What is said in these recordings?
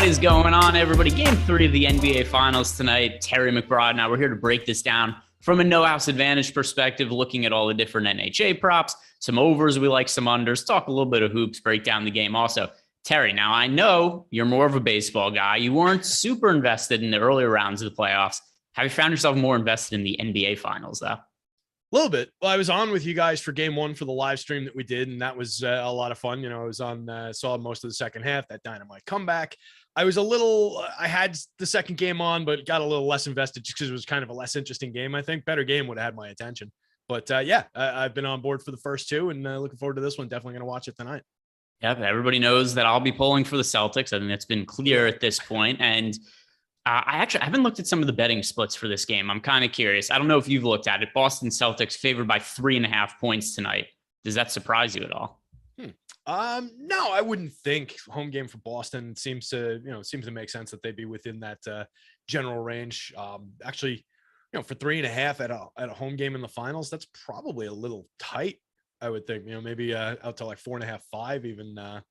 What is going on, everybody? Game 3 of the NBA Finals tonight. Terry McBride. Now we're here to break this down from a no-house advantage perspective, looking at all the different NHA props, some overs we like, some unders, talk a little bit of hoops, break down the game also. Terry, now I know you're more of a baseball guy. You weren't super invested in the earlier rounds of the playoffs. Have you found yourself more invested in the NBA Finals, though? A little bit. Well, I was on with you guys for game 1 for the live stream that we did, and that was a lot of fun. You know, I was on, saw most of the second half, that dynamite comeback. I had the second game on, but got a little less invested just because it was kind of a less interesting game. I think better game would have had my attention. But I've been on board for the first two and looking forward to this one. Definitely going to watch it tonight. Yep, everybody knows that I'll be pulling for the Celtics. I think that's been clear at this point. And I haven't looked at some of the betting splits for this game. I'm kind of curious. I don't know if you've looked at it. Boston Celtics favored by 3.5 points tonight. Does that surprise you at all? No, I wouldn't think. Home game for Boston seems to make sense that they'd be within that general range. Actually, for 3.5 at a home game in the finals, that's probably a little tight. I would think, maybe out to like 4.5, 5 even.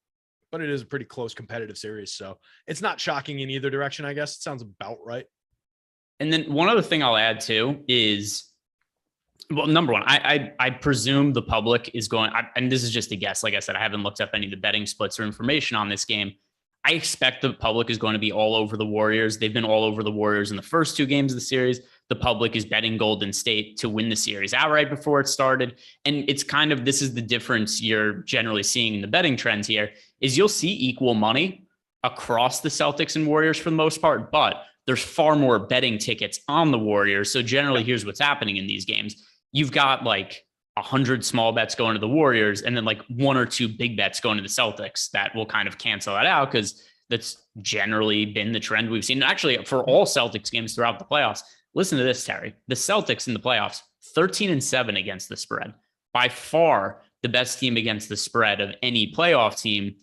But it is a pretty close competitive series. So it's not shocking in either direction, I guess. It sounds about right. And then one other thing I'll add too is, well, number one, I presume the public is going, and this is just a guess. Like I said, I haven't looked up any of the betting splits or information on this game. I expect the public is going to be all over the Warriors. They've been all over the Warriors in the first 2 games of the series. The public is betting Golden State to win the series outright before it started. And it's kind of, this is the difference you're generally seeing in the betting trends here, is you'll see equal money across the Celtics and Warriors for the most part, but there's far more betting tickets on the Warriors. So generally, here's what's happening in these games. You've got like 100 small bets going to the Warriors and then like 1 or 2 big bets going to the Celtics that will kind of cancel that out, because that's generally been the trend we've seen. Actually, for all Celtics games throughout the playoffs, listen to this, Terry. The Celtics in the playoffs, 13-7 against the spread. By far the best team against the spread of any playoff team.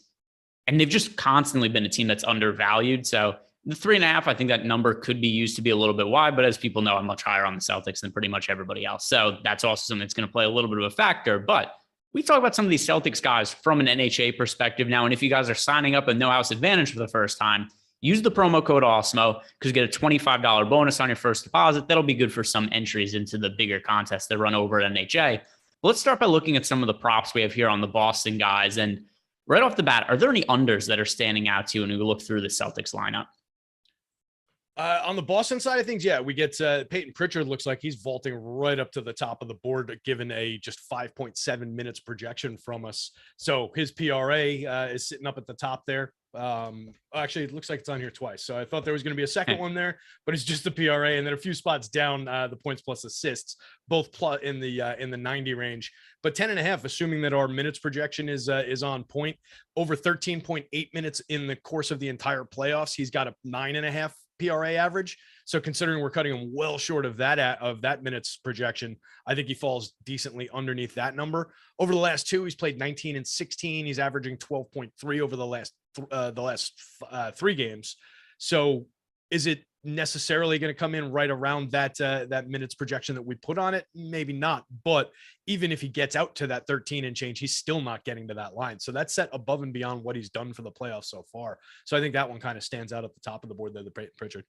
And they've just constantly been a team that's undervalued. So the 3.5, I think that number could be used to be a little bit wide, but as people know, I'm much higher on the Celtics than pretty much everybody else. So that's also something that's going to play a little bit of a factor. But we talk about some of these Celtics guys from an NHA perspective now. And if you guys are signing up a no house advantage for the first time, use the promo code Awesemo because you get a $25 bonus on your first deposit. That'll be good for some entries into the bigger contests that run over at NHA. But let's start by looking at some of the props we have here on the Boston guys. And right off the bat, are there any unders that are standing out to you when we look through the Celtics lineup? On the Boston side of things, we get Peyton Pritchard. Looks like he's vaulting right up to the top of the board, given a just 5.7 minutes projection from us. So his PRA is sitting up at the top there. Actually, it looks like it's on here twice. So I thought there was going to be a second one there, but it's just the PRA, and then a few spots down, the points plus assists, both in the 90 range. But 10.5, assuming that our minutes projection is on point, over 13.8 minutes in the course of the entire playoffs. He's got a 9.5 PRA average. So considering we're cutting him well short of that minutes projection, I think he falls decently underneath that number. Over the last 2, he's played 19 and 16. He's averaging 12.3 over the last 3 games. So is it necessarily going to come in right around that minutes projection that we put on it? Maybe not. But even if he gets out to that 13 and change, he's still not getting to that line. So that's set above and beyond what he's done for the playoffs so far. So I think that one kind of stands out at the top of the board there, the Pritchard.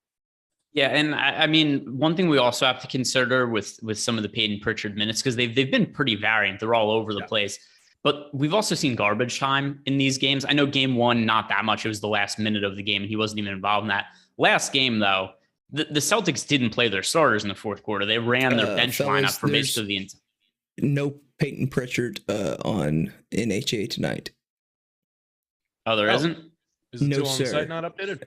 Yeah, and I mean, one thing we also have to consider with some of the Peyton Pritchard minutes, because they've been pretty variant. They're all over the place. But we've also seen garbage time in these games. I know game 1, not that much. It was the last minute of the game, and he wasn't even involved in that. Last game, though, the Celtics didn't play their starters in the fourth quarter. They ran their bench lineup for basically the no Peyton Pritchard on NHA tonight. Oh, there isn't? Is it no, still sir. On the site not updated?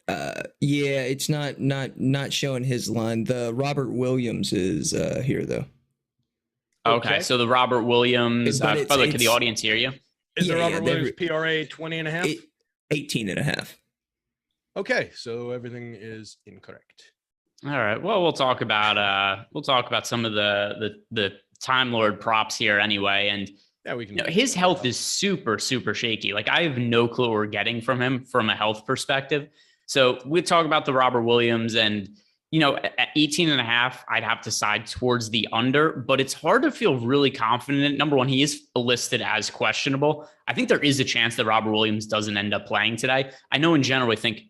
Yeah, it's not showing his line. The Robert Williams is here though. Okay, so the Robert Williams, by the way, can the audience hear you? Is the Robert Williams PRA 20.5? 18.5. Okay, so everything is incorrect. All right. Well, we'll talk about some of the Time Lord props here anyway. And we can. His health is super, super shaky. Like, I have no clue what we're getting from him from a health perspective. So we talk about the Robert Williams, and at 18.5, I'd have to side towards the under, but it's hard to feel really confident. Number one, he is listed as questionable. I think there is a chance that Robert Williams doesn't end up playing today. I know in general we think,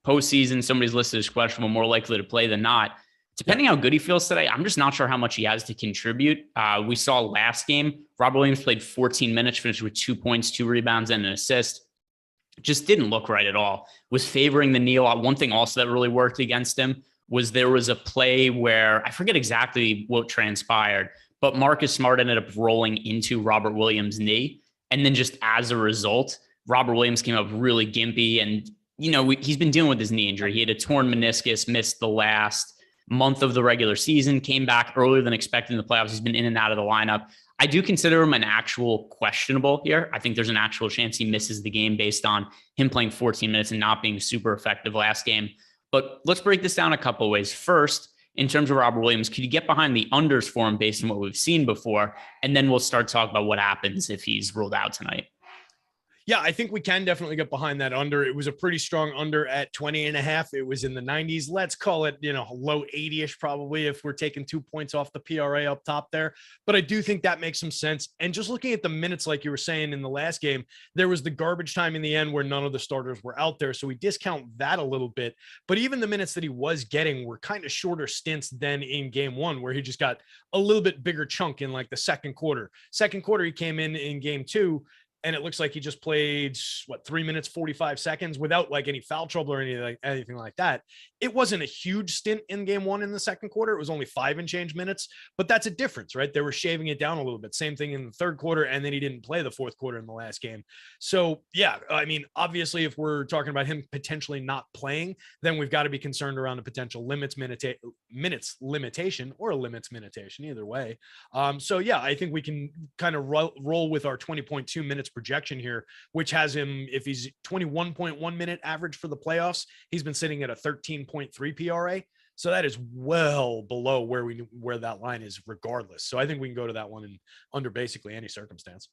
postseason, somebody's listed as questionable, more likely to play than not. Depending how good he feels today, I'm just not sure how much he has to contribute. We saw last game, Robert Williams played 14 minutes, finished with 2 points, 2 rebounds, and an assist. Just didn't look right at all. Was favoring the knee a lot. One thing also that really worked against him was there was a play where I forget exactly what transpired, but Marcus Smart ended up rolling into Robert Williams' knee. And then just as a result, Robert Williams came up really gimpy. And, he's been dealing with his knee injury. He had a torn meniscus, missed the last month of the regular season, came back earlier than expected in the playoffs. He's been in and out of the lineup. I do consider him an actual questionable here. I think there's an actual chance he misses the game based on him playing 14 minutes and not being super effective last game. But let's break this down a couple of ways. First, in terms of Robert Williams, could you get behind the unders for him based on what we've seen before? And then we'll start talking about what happens if he's ruled out tonight. Yeah, I think we can definitely get behind that under. It was a pretty strong under at 20.5. It was in the 90s. Let's call it, low 80-ish probably if we're taking 2 points off the PRA up top there. But I do think that makes some sense. And just looking at the minutes, like you were saying in the last game, there was the garbage time in the end where none of the starters were out there. So we discount that a little bit. But even the minutes that he was getting were kind of shorter stints than in game one, where he just got a little bit bigger chunk in like the second quarter. Second quarter, he came in game two, and it looks like he just played 3 minutes, 45 seconds without like any foul trouble or anything like that. It wasn't a huge stint in game one in the second quarter. It was only 5 and change minutes, but that's a difference, right? They were shaving it down a little bit. Same thing in the third quarter. And then he didn't play the fourth quarter in the last game. So yeah, I mean, obviously if we're talking about him potentially not playing, then we've got to be concerned around a potential minutes limitation or a limits limitation, either way. So yeah, I think we can kind of roll with our 20.2 minutes projection here, which has him, if he's 21.1 minute average for the playoffs, he's been sitting at a 13.3 PRA. So that is well below where that line is regardless. So I think we can go to that one in under basically any circumstance.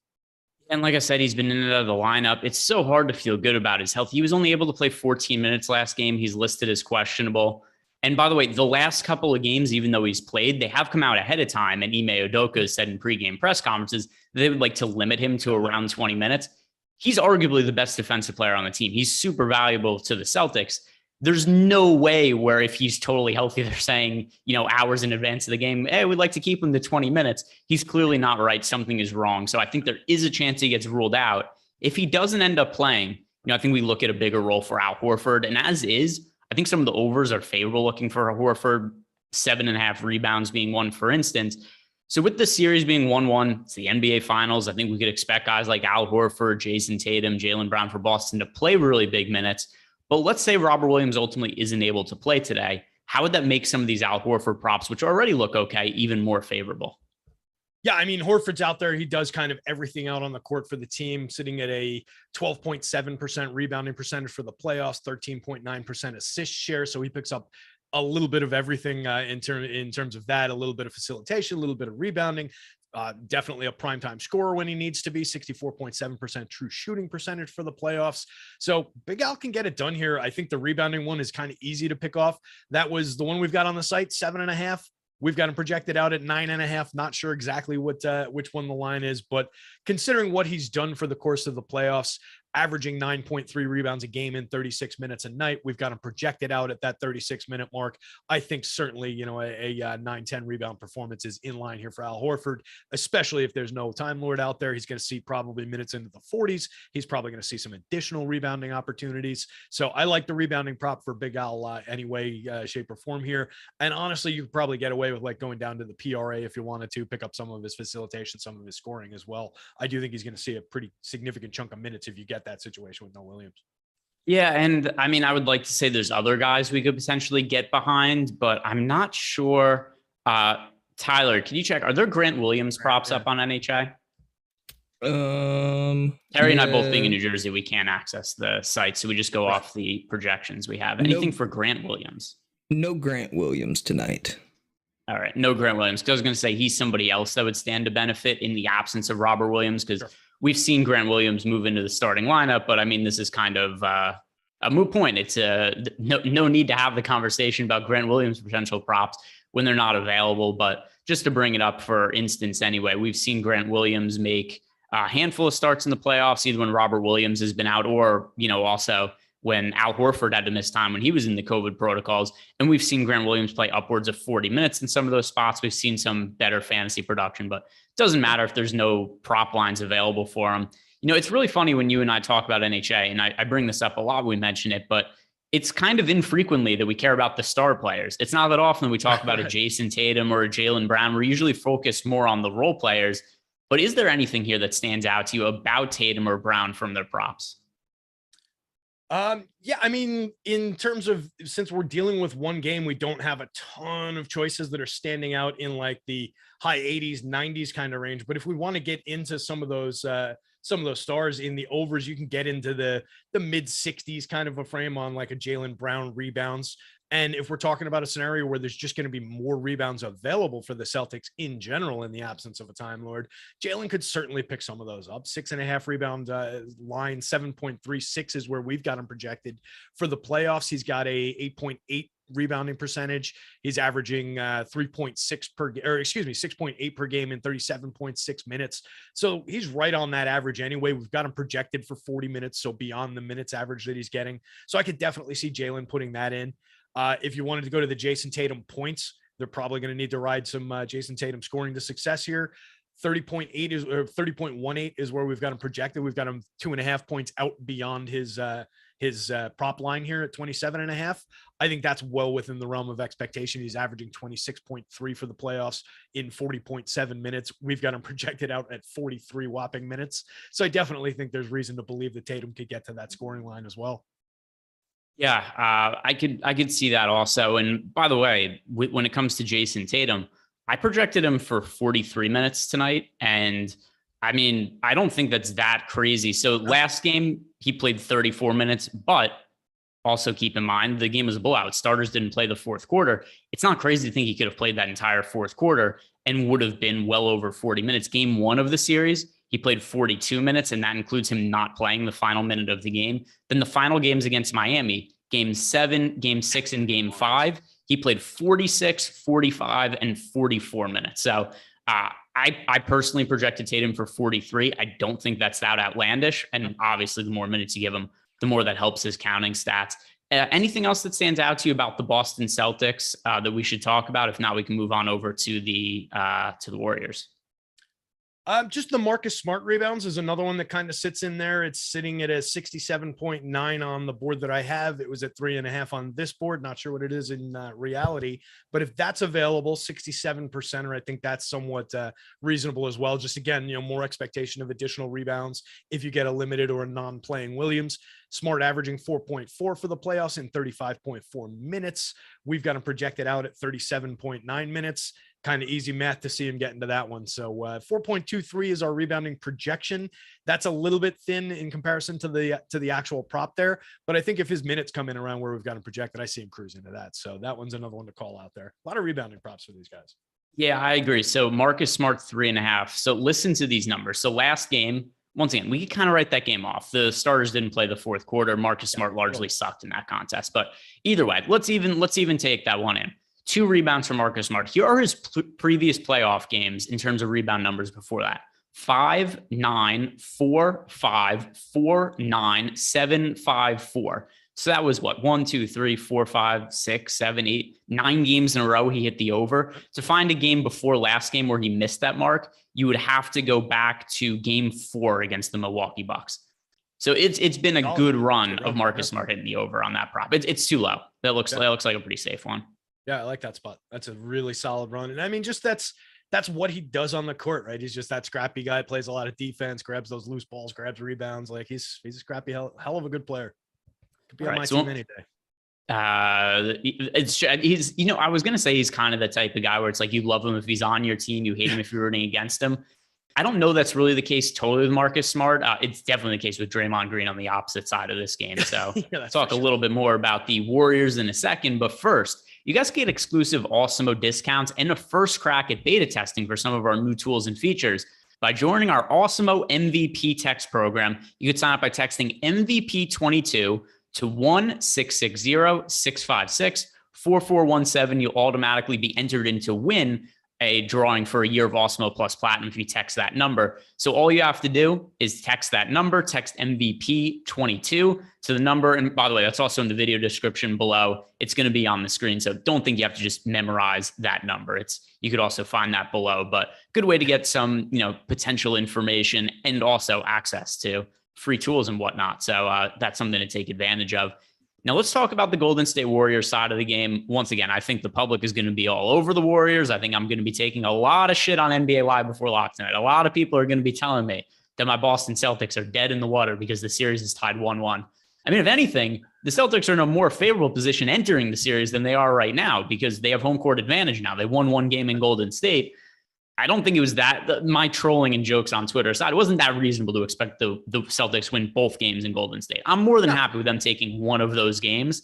And like I said, he's been in and out of the lineup. It's so hard to feel good about his health. He was only able to play 14 minutes last game. He's listed as questionable. And by the way, the last couple of games, even though he's played, they have come out ahead of time. And Ime Udoka said in pregame press conferences, they would like to limit him to around 20 minutes. He's arguably the best defensive player on the team. He's super valuable to the Celtics. There's no way where if he's totally healthy, they're saying, hours in advance of the game, hey, we'd like to keep him to 20 minutes. He's clearly not right. Something is wrong. So I think there is a chance he gets ruled out. If he doesn't end up playing, I think we look at a bigger role for Al Horford. And as is, I think some of the overs are favorable looking for Horford, 7.5 rebounds being one, for instance. So with the series being 1-1, it's the NBA Finals. I think we could expect guys like Al Horford, Jason Tatum, Jaylen Brown for Boston to play really big minutes. But let's say Robert Williams ultimately isn't able to play today. How would that make some of these Al Horford props, which already look okay, even more favorable? Yeah, I mean, Horford's out there. He does kind of everything out on the court for the team, sitting at a 12.7% rebounding percentage for the playoffs, 13.9% assist share. So he picks up a little bit of everything in terms of that, a little bit of facilitation, a little bit of rebounding. Definitely a primetime scorer when he needs to be, 64.7% true shooting percentage for the playoffs. So Big Al can get it done here. I think the rebounding one is kind of easy to pick off. That was the one we've got on the site, 7.5. We've got him projected out at 9.5. Not sure exactly which one the line is, but considering what he's done for the course of the playoffs, averaging 9.3 rebounds a game in 36 minutes a night, we've got him projected out at that 36-minute mark. I think certainly, a 9-10 rebound performance is in line here for Al Horford, especially if there's no Time Lord out there. He's going to see probably minutes into the 40s. He's probably going to see some additional rebounding opportunities. So I like the rebounding prop for Big Al anyway, shape or form here. And honestly, you could probably get away with like going down to the PRA if you wanted to pick up some of his facilitation, some of his scoring as well. I do think he's going to see a pretty significant chunk of minutes if you get that situation with no Williams. Yeah. And I mean, I would like to say there's other guys we could potentially get behind, but I'm not sure. Tyler, can you check? Are there Grant Williams props up on NHI? Terry and I both being in New Jersey, we can't access the site. So we just go off the projections we have. Anything for Grant Williams? No Grant Williams tonight. All right. No Grant Williams. I was going to say he's somebody else that would stand to benefit in the absence of Robert Williams, because we've seen Grant Williams move into the starting lineup. But I mean, this is kind of a moot point. It's no need to have the conversation about Grant Williams' potential props when they're not available. But just to bring it up for instance, anyway, we've seen Grant Williams make a handful of starts in the playoffs, either when Robert Williams has been out or, also when Al Horford had to miss time when he was in the COVID protocols. And we've seen Grant Williams play upwards of 40 minutes in some of those spots. We've seen some better fantasy production, but it doesn't matter if there's no prop lines available for him. You know, it's really funny when you and I talk about NHA, and I bring this up a lot when we mention it, but it's kind of infrequently that we care about the star players. It's not that often we talk about a Jason Tatum or a Jaylen Brown. We're usually focused more on the role players. But is there anything here that stands out to you about Tatum or Brown from their props? Yeah, I mean, in terms of, since we're dealing with one game, we don't have a ton of choices that are standing out in like the high 80s, 90s kind of range. But if we want to get into some of those stars in the overs, you can get into the mid 60s kind of a frame on like a Jaylen Brown rebounds. And if we're talking about a scenario where there's just going to be more rebounds available for the Celtics in general, in the absence of a Time Lord, Jaylen could certainly pick some of those up. 6.5 rebound line, 7.36 is where we've got him projected for the playoffs. He's got a 8.8 rebounding percentage. He's averaging 6.8 per game in 37.6 minutes. So he's right on that average anyway. We've got him projected for 40 minutes, so beyond the minutes average that he's getting. So I could definitely see Jaylen putting that in. If you wanted to go to the Jason Tatum points, they're probably going to need to ride some Jason Tatum scoring to success here. 30.8 is, or 30.18 is where we've got him projected. We've got him 2.5 points out beyond his prop line here at 27.5. I think that's well within the realm of expectation. He's averaging 26.3 for the playoffs in 40.7 minutes. We've got him projected out at 43 whopping minutes. So I definitely think there's reason to believe that Tatum could get to that scoring line as well. Yeah, I could see that also. And by the way, when it comes to Jason Tatum, I projected him for 43 minutes tonight. And I mean, I don't think that's that crazy. So last game, he played 34 minutes, but also keep in mind, the game was a blowout. Starters didn't play the fourth quarter. It's not crazy to think he could have played that entire fourth quarter and would have been well over 40 minutes. Game one of the series, he played 42 minutes, and that includes him not playing the final minute of the game. Then the final games against Miami, game 7, game 6, and game 5, he played 46, 45, and 44 minutes. So I personally projected Tatum for 43. I don't think that's that outlandish. And obviously, the more minutes you give him, the more that helps his counting stats. Anything else that stands out to you about the Boston Celtics that we should talk about? If not, we can move on over to the Warriors. Just the Marcus Smart rebounds is another one that kind of sits in there. It's sitting at a 67.9 on the board that I have. It was at 3.5 on this board. Not sure what it is in reality, but if that's available, 67%, or I think that's somewhat reasonable as well. Just again, more expectation of additional rebounds if you get a limited or a non-playing Williams. Smart averaging 4.4 for the playoffs in 35.4 minutes. We've got him projected out at 37.9 minutes. Kind of easy math to see him get into that one. So 4.23 is our rebounding projection. That's a little bit thin in comparison to the actual prop there. But I think if his minutes come in around where we've got him projected, I see him cruising to that. So that one's another one to call out there. A lot of rebounding props for these guys. Yeah, I agree. So Marcus Smart 3.5. So listen to these numbers. So last game, once again, we could kind of write that game off. The starters didn't play the fourth quarter. Marcus Smart largely sucked in that contest. But either way, let's even take that one in. 2 rebounds for Marcus Smart. Here are his previous playoff games in terms of rebound numbers before that. 5, 9, 4, 5, 4, 9, 7, 5, 4. So that was what? 1, 2, 3, 4, 5, 6, 7, 8, 9 games in a row he hit the over. To find a game before last game where he missed that mark, you would have to go back to game 4 against the Milwaukee Bucks. So it's been a good run of Marcus Smart hitting the over on that prop. It's too low. That looks like a pretty safe one. Yeah, I like that spot. That's a really solid run. And I mean, just that's what he does on the court, right? He's just that scrappy guy, plays a lot of defense, grabs those loose balls, grabs rebounds. Like he's a scrappy hell of a good player. Could be on my team any day. He's, I was going to say he's kind of the type of guy where it's like you love him if he's on your team, you hate him if you're rooting against him. I don't know that's really the case totally with Marcus Smart. It's definitely the case with Draymond Green on the opposite side of this game. So talk a little bit more about the Warriors in a second. But first, you guys get exclusive Awesemo discounts and a first crack at beta testing for some of our new tools and features. By joining our Awesemo MVP text program, you can sign up by texting MVP22 to 1-660-656-4417. You'll automatically be entered in to win a drawing for a year of Awesemo Plus Platinum if you text that number. So all you have to do is text that number, text MVP 22 to the number. And by the way, that's also in the video description below. It's going to be on the screen. So don't think you have to just memorize that number. You could also find that below, but good way to get some, potential information and also access to free tools and whatnot. So that's something to take advantage of. Now let's talk about the Golden State Warriors side of the game. Once again, I think the public is going to be all over the Warriors. I think I'm going to be taking a lot of shit on NBA Live before lock tonight. A lot of people are going to be telling me that my Boston Celtics are dead in the water because the series is tied 1-1. I mean, if anything, the Celtics are in a more favorable position entering the series than they are right now because they have home court advantage now. They won one game in Golden State. I don't think it was my trolling and jokes on Twitter aside, it wasn't that reasonable to expect the Celtics win both games in Golden State. I'm more than happy with them taking one of those games,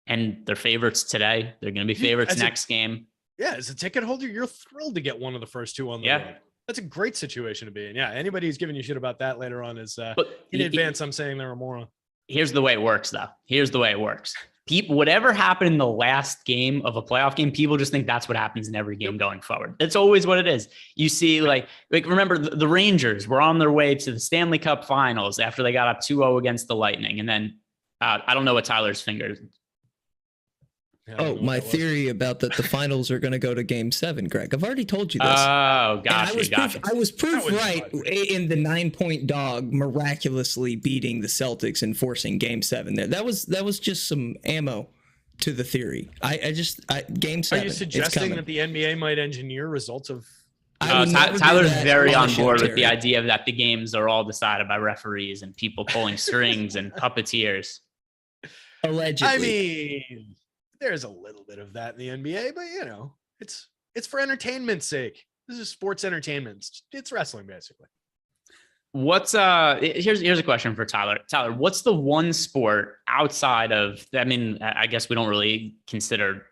and they're favorites today. They're going to be favorites next game. Yeah, as a ticket holder, you're thrilled to get one of the first two on the road. That's a great situation to be in. Yeah, anybody who's giving you shit about that later on is in advance. I'm saying they're a moron. Here's the way it works, though. Here's the way it works. People, whatever happened in the last game of a playoff game, people just think that's what happens in every game going forward. That's always what it is. You see, like remember the Rangers were on their way to the Stanley Cup Finals after they got up 2-0 against the Lightning. And then I don't know what Tyler's finger. My theory about that the finals are going to go to Game 7, Greg. I've already told you this. Oh, gotcha. I was proof right in the 9-point dog miraculously beating the Celtics and forcing Game 7 there. That was just some ammo to the theory. Game 7. Are you suggesting that the NBA might engineer results of? Tyler's very on board with the idea that the games are all decided by referees and people pulling strings and puppeteers. Allegedly. I mean, there's a little bit of that in the NBA, but it's for entertainment's sake. This is sports entertainment. It's wrestling, basically. Here's a question for Tyler. Tyler, what's the one sport outside of, I guess we don't really consider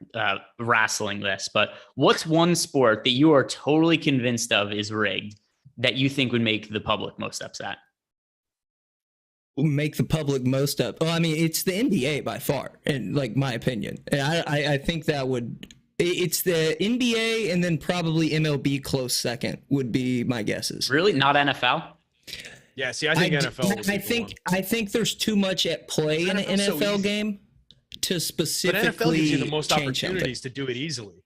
wrestling this, but what's one sport that you are totally convinced of is rigged that you think would make the public most upset? Make the public most up. Well, it's the NBA by far, in my opinion. And I think that it's the NBA and then probably MLB close second would be my guesses. Really? Not NFL? Yeah, see, I think NFL. I think there's too much at play in an NFL game to specifically. But NFL gives you the most opportunities to do it easily.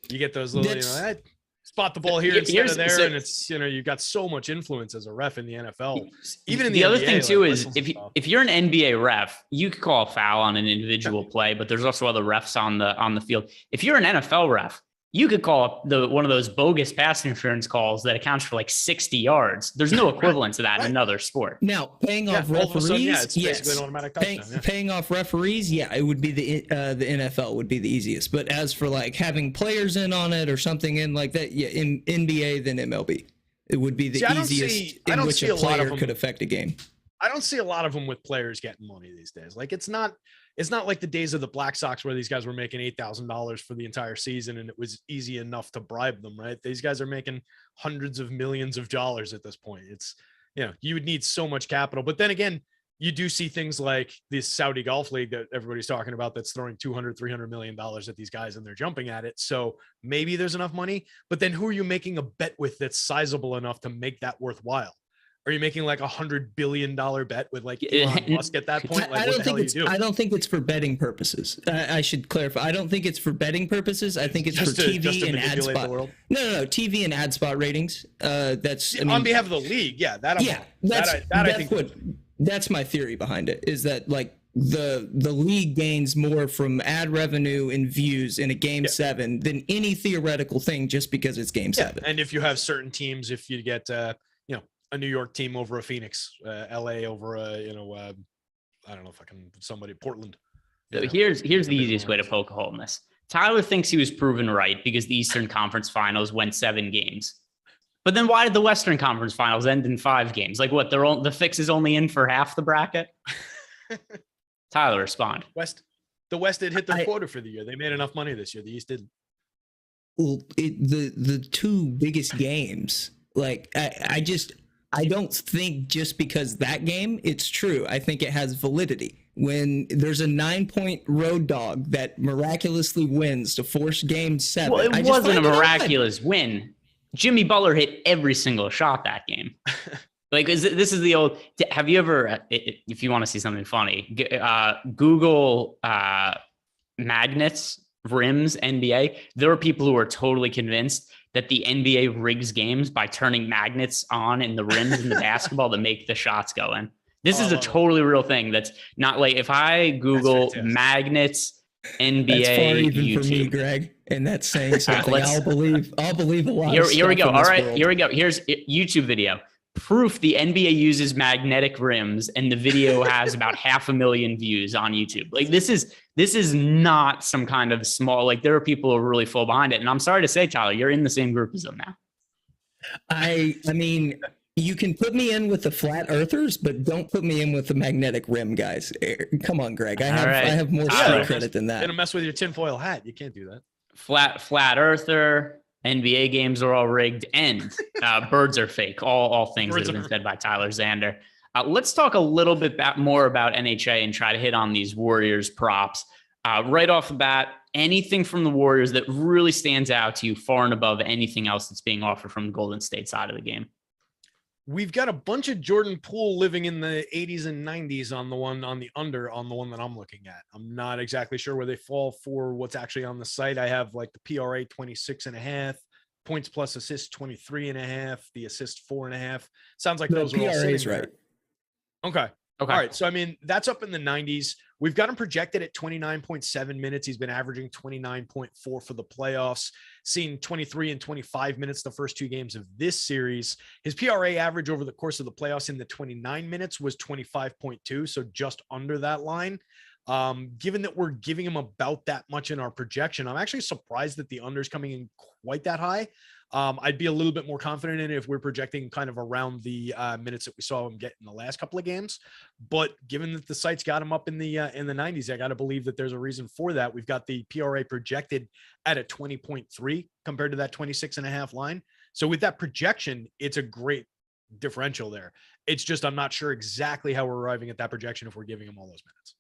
You get those little, spot the ball here instead of there, and it's you've got so much influence as a ref in the NFL. Even in the other NBA, thing too is if you're an NBA ref, you could call a foul on an individual play, but there's also other refs on the field. If you're an NFL ref, you could call one of those bogus pass interference calls that accounts for 60 yards. There's no equivalent to that in another sport. Now, paying off referees, it's basically an automatic touchdown. Paying off referees, it would be the NFL would be the easiest. But as for having players in on it or something in like that, in NBA then MLB, it would be the easiest in which a player could affect a game. I don't see a lot of them with players getting money these days. It's not like the days of the Black Sox where these guys were making $8,000 for the entire season and it was easy enough to bribe them, right? These guys are making hundreds of millions of dollars at this point. It's, you would need so much capital. But then again, you do see things like this Saudi Golf League that everybody's talking about that's throwing $200-300 million at these guys and they're jumping at it. So maybe there's enough money, but then who are you making a bet with that's sizable enough to make that worthwhile? Are you making $100 billion bet with Elon Musk at that point? I don't think it's for betting purposes. I should clarify. I don't think it's for betting purposes. I think it's for TV and ad spot. No, TV and ad spot ratings. That's on behalf of the league. Yeah, that's my theory behind it. Is that the league gains more from ad revenue and views in a Game 7 than any theoretical thing just because it's Game 7. And if you have certain teams, if you get a New York team over a Phoenix, LA over a, I don't know if I can, Portland. So here's the easiest way to poke a hole in this. Tyler thinks he was proven right because the Eastern Conference Finals went 7 games. But then why did the Western Conference Finals end in 5 games? The fix is only in for half the bracket? Tyler, respond. The West did hit their quota for the year. They made enough money this year. The East didn't. Well, the two biggest games, I don't think just because that game, it's true. I think it has validity. when there's a 9-point road dog that miraculously wins to force game 7. Well, it wasn't a miraculous win. Jimmy Butler hit every single shot that game. Like, this is the old, have you ever, if you want to see something funny, Google magnets, rims, NBA. There are people who are totally convinced that the NBA rigs games by turning magnets on in the rims in the basketball to make the shots go in. This is a totally real thing. That's not like, if I Google magnets, NBA, that's far even YouTube. For me, Greg, and that's saying something. I'll believe a lot. Here we go. All right, world. Here we go. Here's a YouTube video. Proof the NBA uses magnetic rims, and the video has about 500,000 views on YouTube. Like, this is not some kind of small, like, there are people who are really full behind it. And I'm sorry to say, Tyler, you're in the same group as them now. I mean, you can put me in with the flat earthers, but don't put me in with the magnetic rim guys. Come on, Greg. I have more street credit than that. You're gonna mess with your tinfoil hat. You can't do that. Flat earther. NBA games are all rigged, and birds are fake. All things that have been said by Tyler Xander. Let's talk a little bit more about NHA and try to hit on these Warriors props. Right off the bat, anything from the Warriors that really stands out to you far and above anything else that's being offered from the Golden State side of the game? We've got a bunch of Jordan Poole living in the 80s and 90s on the one that I'm looking at. I'm not exactly sure where they fall for what's actually on the site. I have like the PRA 26.5, points plus assists 23.5, the assist 4.5. Sounds like those are all sitting right. Okay. All right. So, I mean, that's up in the 90s. We've got him projected at 29.7 minutes. He's been averaging 29.4 for the playoffs, seen 23 and 25 minutes the first 2 games of this series. His PRA average over the course of the playoffs in the 29 minutes was 25.2, so just under that line. Given that we're giving him about that much in our projection, I'm actually surprised that the under's coming in quite that high. I'd be a little bit more confident in it if we're projecting kind of around the minutes that we saw him get in the last couple of games. But given that the site's got him up in the 90s, I got to believe that there's a reason for that. We've got the PRA projected at a 20.3 compared to that 26.5 line. So with that projection, it's a great differential there. It's just, I'm not sure exactly how we're arriving at that projection if we're giving him all those minutes.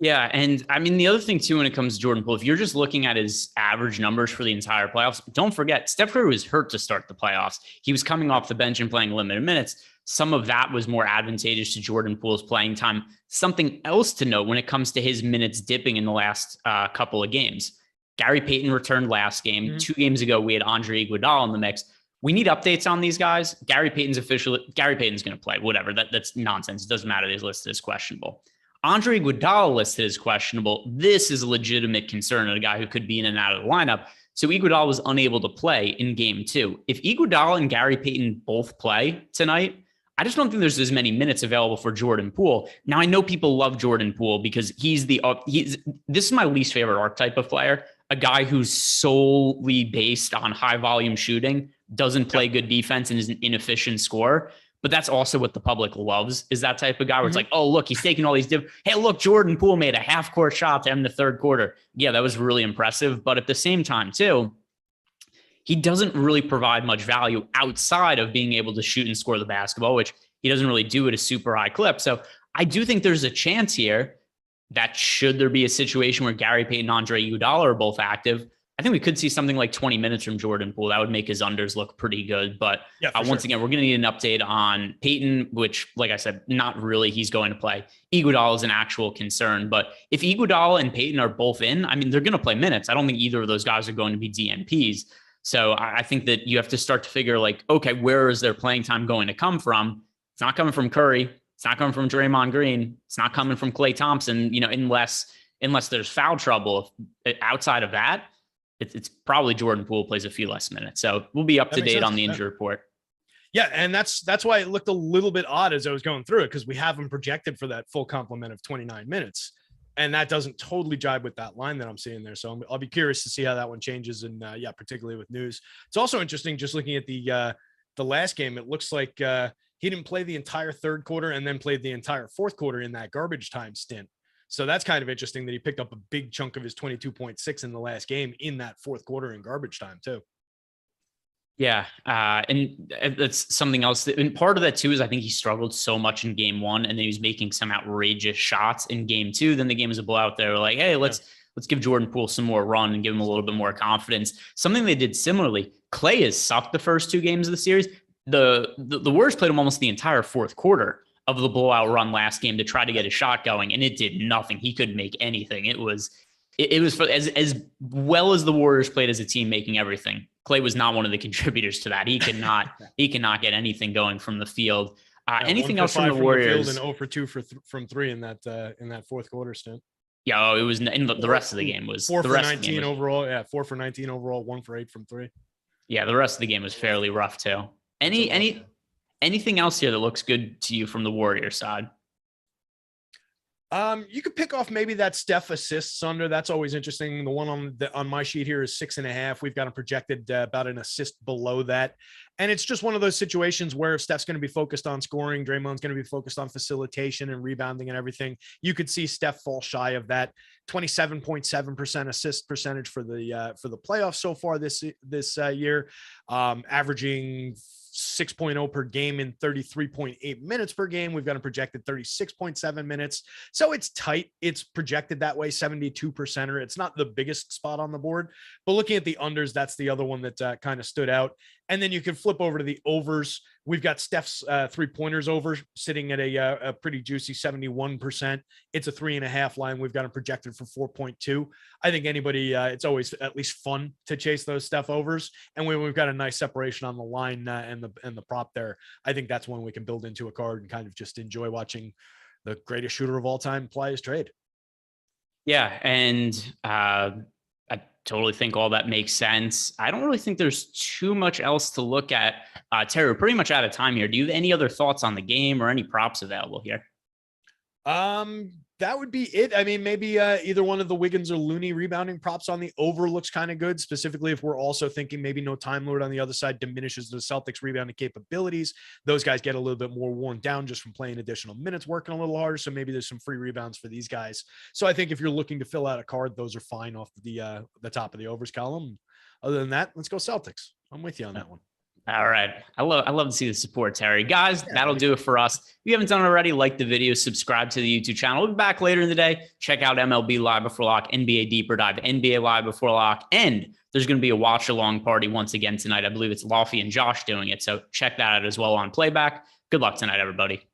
Yeah. And I mean, the other thing too, when it comes to Jordan Poole, if you're just looking at his average numbers for the entire playoffs, don't forget Steph Curry was hurt to start the playoffs. He was coming off the bench and playing limited minutes. Some of that was more advantageous to Jordan Poole's playing time. Something else to note when it comes to his minutes dipping in the last couple of games. Gary Payton returned last game. Mm-hmm. 2 games ago, we had Andre Iguodala in the mix. We need updates on these guys. Gary Payton's going to play, whatever. That's nonsense. It doesn't matter. He's listed as questionable. Andre Iguodala listed as questionable. This is a legitimate concern of a guy who could be in and out of the lineup. So Iguodala was unable to play in game 2. If Iguodala and Gary Payton both play tonight, I just don't think there's as many minutes available for Jordan Poole. Now, I know people love Jordan Poole because this is my least favorite archetype of player, a guy who's solely based on high volume shooting, doesn't play good defense, and is an inefficient scorer. But that's also what the public loves, is that type of guy where it's like, oh, look, he's taking all these hey, look, Jordan Poole made a half-court shot to end the third quarter. Yeah, that was really impressive. But at the same time, too, he doesn't really provide much value outside of being able to shoot and score the basketball, which he doesn't really do at a super high clip. So I do think there's a chance here that should there be a situation where Gary Payton and Andre Iguodala are both active, I think we could see something like 20 minutes from Jordan Poole. That would make his unders look pretty good. But once again, we're going to need an update on Payton, which, like I said, not really. He's going to play. Iguodala is an actual concern. But if Iguodala and Payton are both in, I mean, they're going to play minutes. I don't think either of those guys are going to be DNPs. So I think that you have to start to figure like, okay, where is their playing time going to come from? It's not coming from Curry. It's not coming from Draymond Green. It's not coming from Klay Thompson, unless there's foul trouble. Outside of that, it's probably Jordan Poole plays a few less minutes. So we'll be up to date on the injury report. Yeah. And that's why it looked a little bit odd as I was going through it, because we have him projected for that full complement of 29 minutes. And that doesn't totally jibe with that line that I'm seeing there. So I'll be curious to see how that one changes. And particularly with news. It's also interesting just looking at the last game. It looks like he didn't play the entire third quarter and then played the entire fourth quarter in that garbage time stint. So that's kind of interesting that he picked up a big chunk of his 22.6 in the last game in that fourth quarter in garbage time too. Yeah. And that's something else. And part of that too is I think he struggled so much in game one, and then he was making some outrageous shots in game two. Then the game was a blowout. They were like, hey, let's give Jordan Poole some more run and give him a little bit more confidence. Something they did similarly. Clay has sucked the first two games of the series. The Warriors played him almost the entire fourth quarter of the blowout run last game to try to get a shot going, and it did nothing. He couldn't make anything. It was for as well as the Warriors played as a team, making everything. Clay was not one of the contributors to that. He cannot get anything going from the field. Anything else from the Warriors? And 0 for 2 from 3 in that fourth quarter stint. Yeah, it was. And the rest of the game was 4 for 19 overall. Yeah, 4 for 19 overall, 1 for 8 from 3. Yeah, the rest of the game was fairly rough too. Anything else here that looks good to you from the Warrior side? You could pick off maybe that Steph assists under. That's always interesting. The one on my sheet here is 6.5. We've got him projected about an assist below that. And it's just one of those situations where if Steph's going to be focused on scoring, Draymond's going to be focused on facilitation and rebounding and everything. You could see Steph fall shy of that. 27.7% assist percentage for the playoffs so far this year, averaging 6.0 per game in 33.8 minutes per game. We've got a projected 36.7 minutes. So it's tight. It's projected that way, 72%. It's not the biggest spot on the board, but looking at the unders, that's the other one that kind of stood out. And then you can flip over to the overs. We've got Steph's 3-pointers over sitting at a pretty juicy 71%. It's a 3.5 line. We've got them projected for 4.2. I think anybody, it's always at least fun to chase those Steph overs. And when we've got a nice separation on the line and the prop there, I think that's one we can build into a card and kind of just enjoy watching the greatest shooter of all time play his trade. Yeah. And I totally think all that makes sense. I don't really think there's too much else to look at. Terry, we're pretty much out of time here. Do you have any other thoughts on the game or any props available here? That would be it. I mean, maybe either one of the Wiggins or Looney rebounding props on the over looks kind of good, specifically if we're also thinking maybe no Time Lord on the other side diminishes the Celtics rebounding capabilities. Those guys get a little bit more worn down just from playing additional minutes, working a little harder. So maybe there's some free rebounds for these guys. So I think if you're looking to fill out a card, those are fine off the top of the overs column. Other than that, let's go Celtics. I'm with you on that one. All right. I love to see the support, Terry. Guys, that'll do it for us. If you haven't done it already, like the video, subscribe to the YouTube channel. We'll be back later in the day. Check out MLB Live Before Lock, NBA Deeper Dive, NBA Live Before Lock, and there's going to be a watch-along party once again tonight. I believe it's Laffy and Josh doing it, so check that out as well on playback. Good luck tonight, everybody.